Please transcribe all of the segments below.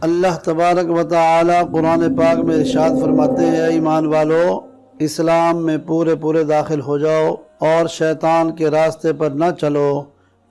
اللہ تبارک و تعالی قرآن پاک میں ارشاد فرماتے ہیں، ایمان والو اسلام میں پورے داخل ہو جاؤ اور شیطان کے راستے پر نہ چلو،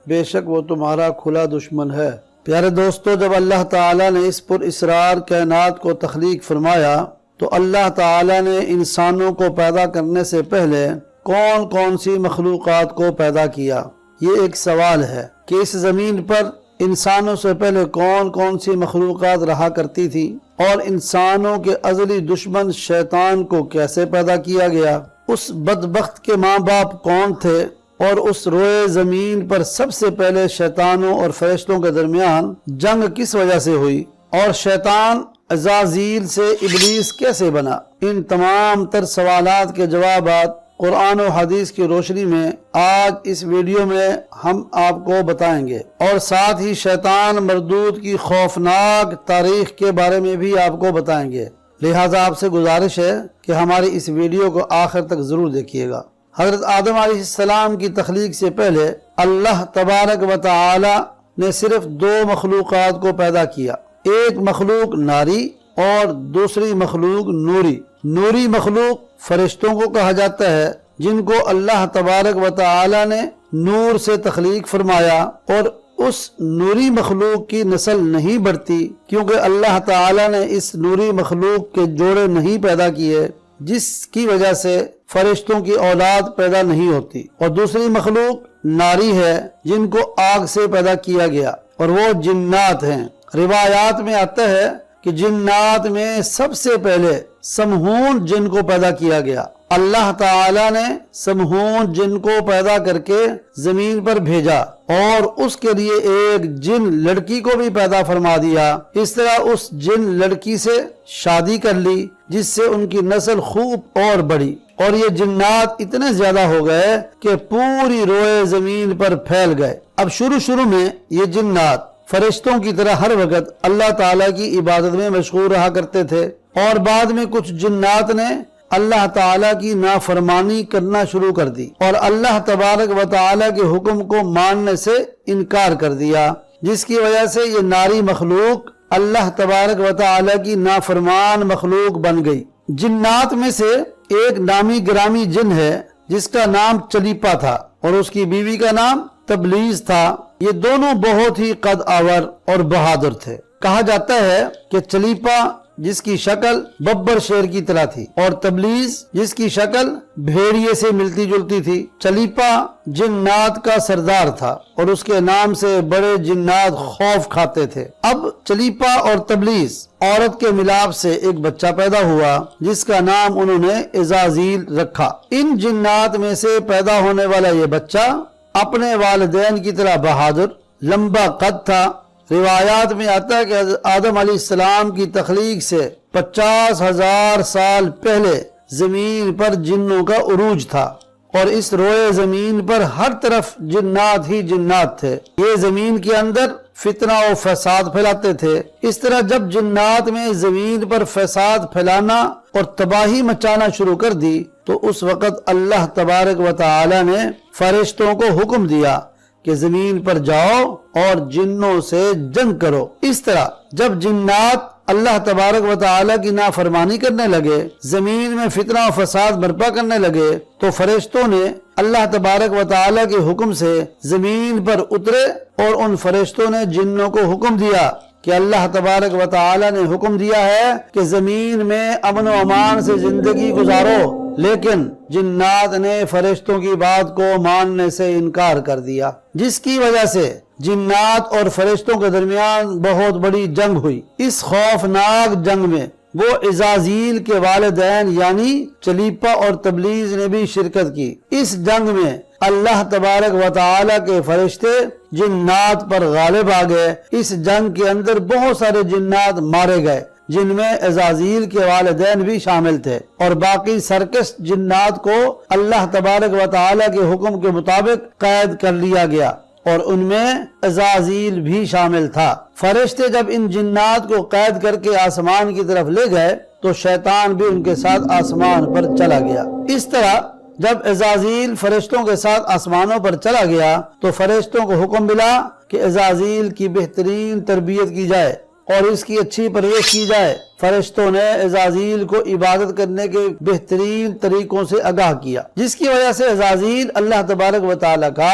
بے شک وہ تمہارا کھلا دشمن ہے۔ پیارے دوستو، جب اللہ تعالی نے اس پر اسرار کائنات کو تخلیق فرمایا تو اللہ تعالی نے انسانوں کو پیدا کرنے سے پہلے کون کون سی مخلوقات کو پیدا کیا؟ یہ ایک سوال ہے کہ اس زمین پر انسانوں سے پہلے کون کون سی مخلوقات رہا کرتی تھی اور انسانوں کے ازلی دشمن شیطان کو کیسے پیدا کیا گیا؟ اس بدبخت کے ماں باپ کون تھے اور اس روئے زمین پر سب سے پہلے شیطانوں اور فرشتوں کے درمیان جنگ کس وجہ سے ہوئی اور شیطان عزازیل سے ابلیس کیسے بنا؟ ان تمام تر سوالات کے جوابات قرآن و حدیث کی روشنی میں آج اس ویڈیو میں ہم آپ کو بتائیں گے، اور ساتھ ہی شیطان مردود کی خوفناک تاریخ کے بارے میں بھی آپ کو بتائیں گے۔ لہٰذا آپ سے گزارش ہے کہ ہماری اس ویڈیو کو آخر تک ضرور دیکھیے گا۔ حضرت آدم علیہ السلام کی تخلیق سے پہلے اللہ تبارک و تعالی نے صرف دو مخلوقات کو پیدا کیا، ایک مخلوق ناری اور دوسری مخلوق نوری۔ نوری مخلوق فرشتوں کو کہا جاتا ہے، جن کو اللہ تبارک و تعالی نے نور سے تخلیق فرمایا، اور اس نوری مخلوق کی نسل نہیں بڑھتی کیونکہ اللہ تعالی نے اس نوری مخلوق کے جوڑے نہیں پیدا کیے، جس کی وجہ سے فرشتوں کی اولاد پیدا نہیں ہوتی۔ اور دوسری مخلوق ناری ہے، جن کو آگ سے پیدا کیا گیا، اور وہ جنات ہیں۔ روایات میں آتا ہے کہ جنات میں سب سے پہلے سمہون جن کو پیدا کیا گیا۔ اللہ تعالی نے سمہون جن کو پیدا کر کے زمین پر بھیجا اور اس کے لیے ایک جن لڑکی کو بھی پیدا فرما دیا۔ اس طرح اس جن لڑکی سے شادی کر لی، جس سے ان کی نسل خوب اور بڑھی، اور یہ جنات اتنے زیادہ ہو گئے کہ پوری روئے زمین پر پھیل گئے۔ اب شروع میں یہ جنات فرشتوں کی طرح ہر وقت اللہ تعالیٰ کی عبادت میں مشغول رہا کرتے تھے، اور بعد میں کچھ جنات نے اللہ تعالیٰ کی نافرمانی کرنا شروع کر دی اور اللہ تبارک و تعالیٰ کے حکم کو ماننے سے انکار کر دیا، جس کی وجہ سے یہ ناری مخلوق اللہ تبارک و تعالیٰ کی نافرمان مخلوق بن گئی۔ جنات میں سے ایک نامی گرامی جن ہے جس کا نام چلیپا تھا، اور اس کی بیوی کا نام تبلیز تھا۔ یہ دونوں بہت ہی قد آور اور بہادر تھے۔ کہا جاتا ہے کہ چلیپا جس کی شکل ببر شیر کی طرح تھی اور تبلیز جس کی شکل بھیڑیے سے ملتی جلتی تھی۔ چلیپا جنات کا سردار تھا اور اس کے نام سے بڑے جنات خوف کھاتے تھے۔ اب چلیپا اور تبلیز عورت کے ملاپ سے ایک بچہ پیدا ہوا جس کا نام انہوں نے عزازیل رکھا۔ ان جنات میں سے پیدا ہونے والا یہ بچہ اپنے والدین کی طرح بہادر، لمبا قد تھا۔ روایات میں آتا ہے کہ آدم علیہ السلام کی تخلیق سے 50,000 سال پہلے زمین پر جنوں کا عروج تھا، اور اس روئے زمین پر ہر طرف جنات ہی جنات تھے۔ یہ زمین کے اندر فتنہ و فساد پھیلاتے تھے۔ اس طرح جب جنات میں زمین پر فساد پھیلانا اور تباہی مچانا شروع کر دی تو اس وقت اللہ تبارک و تعالی نے فرشتوں کو حکم دیا کہ زمین پر جاؤ اور جنوں سے جنگ کرو۔ اس طرح جب جنات اللہ تبارک و تعالی کی نافرمانی کرنے لگے، زمین میں فتنہ و فساد برپا کرنے لگے، تو فرشتوں نے اللہ تبارک و تعالی کے حکم سے زمین پر اترے، اور ان فرشتوں نے جنوں کو حکم دیا کہ اللہ تبارک و تعالی نے حکم دیا ہے کہ زمین میں امن و امان سے زندگی گزارو، لیکن جنات نے فرشتوں کی بات کو ماننے سے انکار کر دیا، جس کی وجہ سے جنات اور فرشتوں کے درمیان بہت بڑی جنگ ہوئی۔ اس خوفناک جنگ میں وہ عزازیل کے والدین یعنی چلیپا اور تبلیز نے بھی شرکت کی۔ اس جنگ میں اللہ تبارک و تعالی کے فرشتے جنات پر غالب آ گئے۔ اس جنگ کے اندر بہت سارے جنات مارے گئے، جن میں عزازیل کے والدین بھی شامل تھے، اور باقی سرکش جنات کو اللہ تبارک و تعالی کے حکم کے مطابق قید کر لیا گیا، اور ان میں عزازیل بھی شامل تھا۔ فرشتے جب ان جنات کو قید کر کے آسمان کی طرف لے گئے تو شیطان بھی ان کے ساتھ آسمان پر چلا گیا۔ اس طرح جب عزازیل فرشتوں کے ساتھ آسمانوں پر چلا گیا تو فرشتوں کو حکم ملا کہ عزازیل کی بہترین تربیت کی جائے، اور اس کی اچھی پرورش کی جائے۔ فرشتوں نے عزازیل کو عبادت کرنے کے بہترین طریقوں سے آگاہ کیا، جس کی وجہ سے عزازیل اللہ تبارک و تعالیٰ کا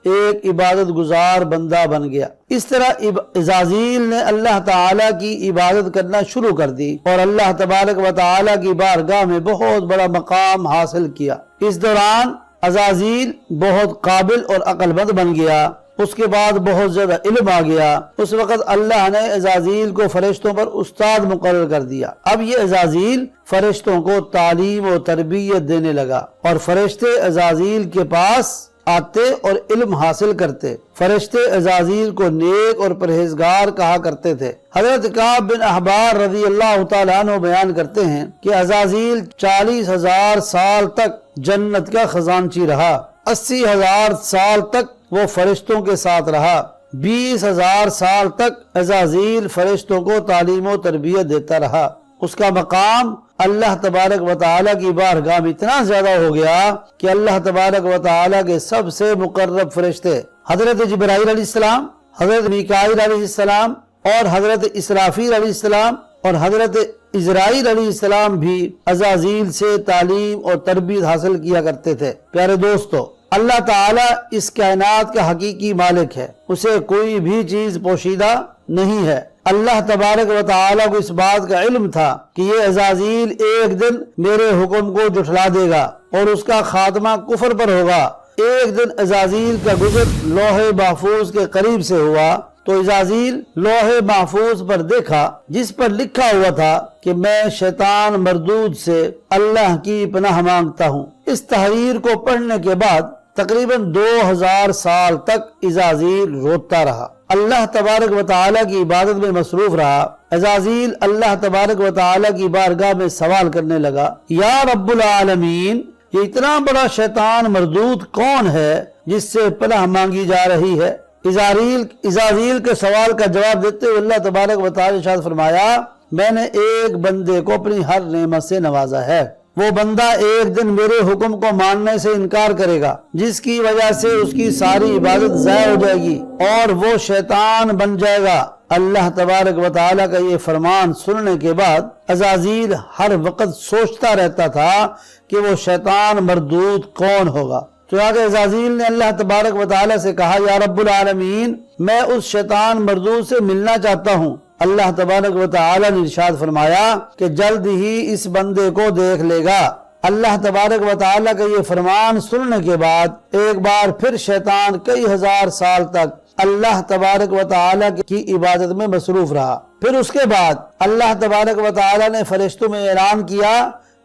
ایک عبادت گزار بندہ بن گیا۔ اس طرح عزازیل نے اللہ تعالیٰ کی عبادت کرنا شروع کر دی اور اللہ تبارک و تعالیٰ کی بارگاہ میں بہت بڑا مقام حاصل کیا۔ اس دوران عزازیل بہت قابل اور عقل مند بن گیا۔ اس کے بعد بہت زیادہ علم آ گیا۔ اس وقت اللہ نے عزازیل کو فرشتوں پر استاد مقرر کر دیا۔ اب یہ عزازیل فرشتوں کو تعلیم و تربیت دینے لگا اور فرشتے عزازیل کے پاس آتے اور علم حاصل کرتے۔ فرشتے عزازیل کو نیک اور پرہیزگار کہا کرتے تھے۔ حضرت کعب بن احبار رضی اللہ تعالیٰ عنہ بیان کرتے ہیں کہ عزازیل 40,000 سال تک جنت کا خزانچی رہا، 80,000 سال تک وہ فرشتوں کے ساتھ رہا، 20,000 سال تک عزازیل فرشتوں کو تعلیم و تربیت دیتا رہا۔ اس کا مقام اللہ تبارک و تعالیٰ کی بارگاہ میں اتنا زیادہ ہو گیا کہ اللہ تبارک و تعالیٰ کے سب سے مقرب فرشتے حضرت جبرائیل علیہ السلام، حضرت میکائیل علیہ السلام اور حضرت اسرافیل علیہ السلام اور حضرت عزرائیل علیہ السلام بھی عزازیل سے تعلیم اور تربیت حاصل کیا کرتے تھے۔ پیارے دوستو، اللہ تعالیٰ اس کائنات کا حقیقی مالک ہے، اسے کوئی بھی چیز پوشیدہ نہیں ہے۔ اللہ تبارک و تعالیٰ کو اس بات کا علم تھا کہ یہ عزازیل ایک دن میرے حکم کو جھٹلا دے گا اور اس کا خاتمہ کفر پر ہوگا۔ ایک دن عزازیل کا گزر لوح محفوظ کے قریب سے ہوا تو عزازیل لوح محفوظ پر دیکھا جس پر لکھا ہوا تھا کہ میں شیطان مردود سے اللہ کی پناہ مانگتا ہوں۔ اس تحریر کو پڑھنے کے بعد تقریباً 2000 سال تک عزازیل روتا رہا، اللہ تبارک و تعالیٰ کی عبادت میں مصروف رہا۔ عزازیل اللہ تبارک و تعالیٰ کی بارگاہ میں سوال کرنے لگا، یا رب العالمین، یہ اتنا بڑا شیطان مردود کون ہے جس سے پناہ مانگی جا رہی ہے؟ عزازیل کے سوال کا جواب دیتے ہوئے اللہ تبارک و تعالیٰ نے ارشاد فرمایا، میں نے ایک بندے کو اپنی ہر نعمت سے نوازا ہے، وہ بندہ ایک دن میرے حکم کو ماننے سے انکار کرے گا جس کی وجہ سے اس کی ساری عبادت ضائع ہو جائے گی اور وہ شیطان بن جائے گا۔ اللہ تبارک و تعالیٰ کا یہ فرمان سننے کے بعد عزازیل ہر وقت سوچتا رہتا تھا کہ وہ شیطان مردود کون ہوگا۔ چنانچہ عزازیل نے اللہ تبارک و تعالیٰ سے کہا، یا رب العالمین، میں اس شیطان مردود سے ملنا چاہتا ہوں۔ اللہ تبارک و تعالیٰ نے ارشاد فرمایا کہ جلد ہی اس بندے کو دیکھ لے گا۔ اللہ تبارک و تعالیٰ کا یہ فرمان سننے کے بعد ایک بار پھر شیطان کئی ہزار سال تک اللہ تبارک و تعالیٰ کی عبادت میں مصروف رہا۔ پھر اس کے بعد اللہ تبارک و تعالیٰ نے فرشتوں میں اعلان کیا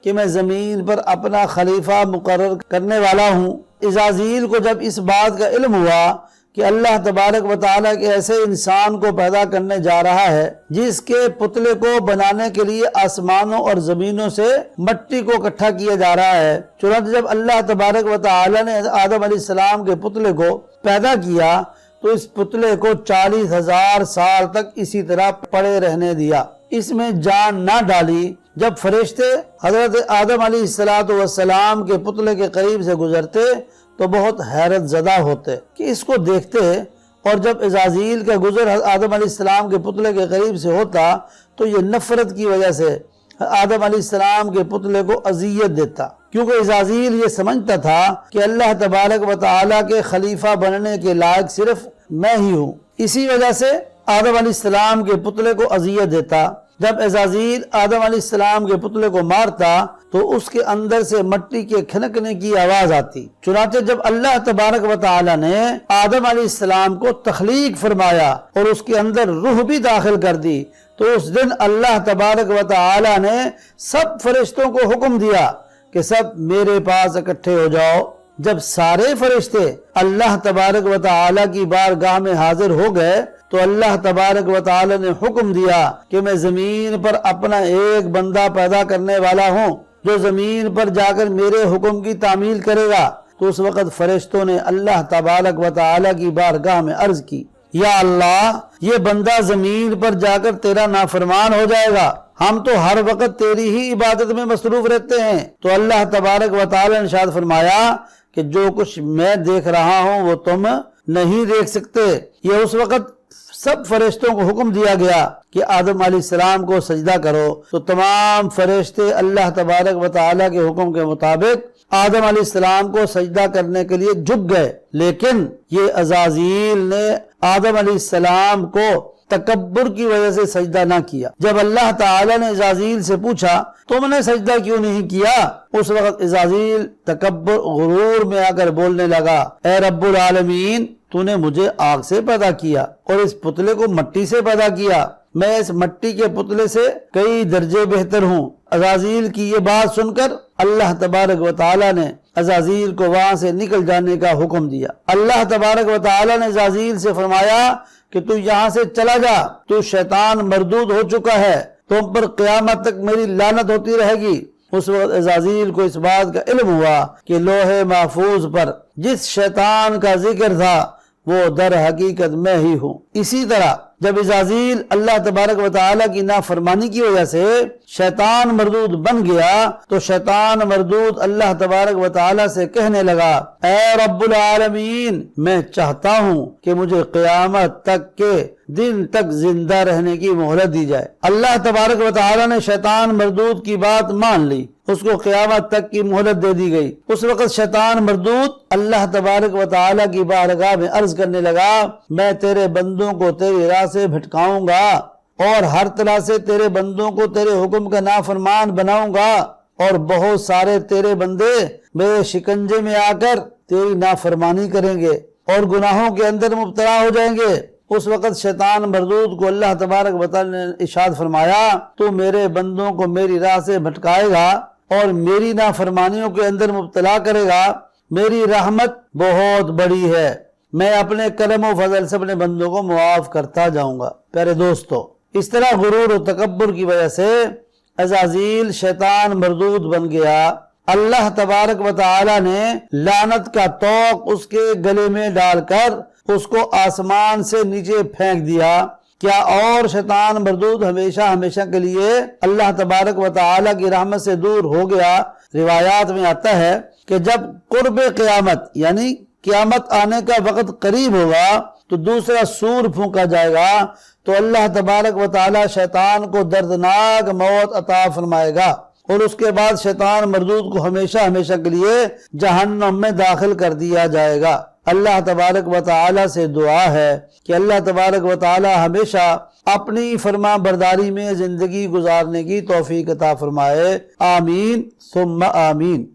کہ میں زمین پر اپنا خلیفہ مقرر کرنے والا ہوں۔ عزازیل کو جب اس بات کا علم ہوا کہ اللہ تبارک و تعالیٰ کے ایسے انسان کو پیدا کرنے جا رہا ہے جس کے پتلے کو بنانے کے لیے آسمانوں اور زمینوں سے مٹی کو اکٹھا کیا جا رہا ہے، چنانچہ جب اللہ تبارک و تعالیٰ نے آدم علیہ السلام کے پتلے کو پیدا کیا تو اس پتلے کو 40,000 سال تک اسی طرح پڑے رہنے دیا، اس میں جان نہ ڈالی۔ جب فرشتے حضرت آدم علیہ السلام کے پتلے کے قریب سے گزرتے تو بہت حیرت زدہ ہوتے کہ اس کو دیکھتے، اور جب عزازیل کا گزر آدم علیہ السلام کے پتلے کے قریب سے ہوتا تو یہ نفرت کی وجہ سے آدم علیہ السلام کے پتلے کو اذیت دیتا، کیونکہ عزازیل یہ سمجھتا تھا کہ اللہ تبارک و تعالیٰ کے خلیفہ بننے کے لائق صرف میں ہی ہوں، اسی وجہ سے آدم علیہ السلام کے پتلے کو اذیت دیتا۔ جب عزازیل آدم علیہ السلام کے پتلے کو مارتا تو اس کے اندر سے مٹی کے کھنکنے کی آواز آتی۔ چنانچہ جب اللہ تبارک و تعالیٰ نے آدم علیہ السلام کو تخلیق فرمایا اور اس کے اندر روح بھی داخل کر دی تو اس دن اللہ تبارک و تعالیٰ نے سب فرشتوں کو حکم دیا کہ سب میرے پاس اکٹھے ہو جاؤ۔ جب سارے فرشتے اللہ تبارک و تعالیٰ کی بارگاہ میں حاضر ہو گئے تو اللہ تبارک و تعالیٰ نے حکم دیا کہ میں زمین پر اپنا ایک بندہ پیدا کرنے والا ہوں جو زمین پر جا کر میرے حکم کی تعمیل کرے گا۔ تو اس وقت فرشتوں نے اللہ تبارک و تعالیٰ کی بارگاہ میں عرض کی، یا اللہ، یہ بندہ زمین پر جا کر تیرا نافرمان ہو جائے گا، ہم تو ہر وقت تیری ہی عبادت میں مصروف رہتے ہیں۔ تو اللہ تبارک و تعالیٰ نے ارشاد فرمایا کہ جو کچھ میں دیکھ رہا ہوں وہ تم نہیں دیکھ سکتے۔ یہ اس وقت سب فرشتوں کو حکم دیا گیا کہ آدم علیہ السلام کو سجدہ کرو، تو تمام فرشتے اللہ تبارک و تعالیٰ کے حکم کے مطابق آدم علیہ السلام کو سجدہ کرنے کے لیے جھک گئے، لیکن یہ عزازیل نے آدم علیہ السلام کو تکبر کی وجہ سے سجدہ نہ کیا۔ جب اللہ تعالیٰ نے عزازیل سے پوچھا تم نے سجدہ کیوں نہیں کیا، اس وقت عزازیل تکبر غرور میں آ کر بولنے لگا، اے رب العالمین، تو نے مجھے آگ سے پیدا کیا اور اس پتلے کو مٹی سے پیدا کیا، میں اس مٹی کے پتلے سے کئی درجے بہتر ہوں۔ عزازیل کی یہ بات سن کر اللہ تبارک و تعالیٰ نے عزازیل کو وہاں سے نکل جانے کا حکم دیا۔ اللہ تبارک و تعالیٰ نے عزازیل سے فرمایا کہ تو یہاں سے چلا جا، تو شیطان مردود ہو چکا ہے، تم پر قیامت تک میری لعنت ہوتی رہے گی۔ اس وقت عزازیل کو اس بات کا علم ہوا کہ لوح محفوظ پر جس شیطان کا ذکر تھا وہ در حقیقت میں ہی ہوں۔ اسی طرح جب عزازیل اللہ تبارک و تعالیٰ کی نافرمانی کی وجہ سے شیطان مردود بن گیا تو شیطان مردود اللہ تبارک و تعالیٰ سے کہنے لگا، اے رب العالمین، میں چاہتا ہوں کہ مجھے قیامت تک کے دن تک زندہ رہنے کی مہلت دی جائے۔ اللہ تبارک و تعالیٰ نے شیطان مردود کی بات مان لی، اس کو قیامت تک کی مہلت دے دی گئی۔ اس وقت شیطان مردود اللہ تبارک و تعالیٰ کی بارگاہ میں عرض کرنے لگا، میں تیرے بندوں کو تیری راہ سے بھٹکاؤں گا اور ہر طرح سے تیرے بندوں کو تیرے حکم کا نافرمان بناؤں گا، اور بہت سارے تیرے بندے میرے شکنجے میں آ کر تیری نافرمانی کریں گے اور گناہوں کے اندر مبتلا ہو جائیں گے۔ اس وقت شیطان مردود کو اللہ تبارک و تعالیٰ نے ارشاد فرمایا، تو میرے بندوں کو میری راہ سے بھٹکائے گا اور میری نافرمانیوں کے اندر مبتلا کرے گا، میری رحمت بہت بڑی ہے، میں اپنے کرم و فضل سے اپنے بندوں کو معاف کرتا جاؤں گا۔ پیارے دوستو، اس طرح غرور و تکبر کی وجہ سے عزازیل شیطان مردود بن گیا۔ اللہ تبارک و تعالیٰ نے لعنت کا طوق اس کے گلے میں ڈال کر اس کو آسمان سے نیچے پھینک دیا۔ کیا اور شیطان مردود ہمیشہ ہمیشہ کے لیے اللہ تبارک و تعالیٰ کی رحمت سے دور ہو گیا؟ روایات میں آتا ہے کہ جب قرب قیامت یعنی قیامت آنے کا وقت قریب ہوگا تو دوسرا سور پھونکا جائے گا تو اللہ تبارک و تعالیٰ شیطان کو دردناک موت عطا فرمائے گا، اور اس کے بعد شیطان مردود کو ہمیشہ ہمیشہ کے لیے جہنم میں داخل کر دیا جائے گا۔ اللہ تبارک و تعالیٰ سے دعا ہے کہ اللہ تبارک و تعالیٰ ہمیشہ اپنی فرما برداری میں زندگی گزارنے کی توفیق عطا فرمائے۔ آمین ثم آمین۔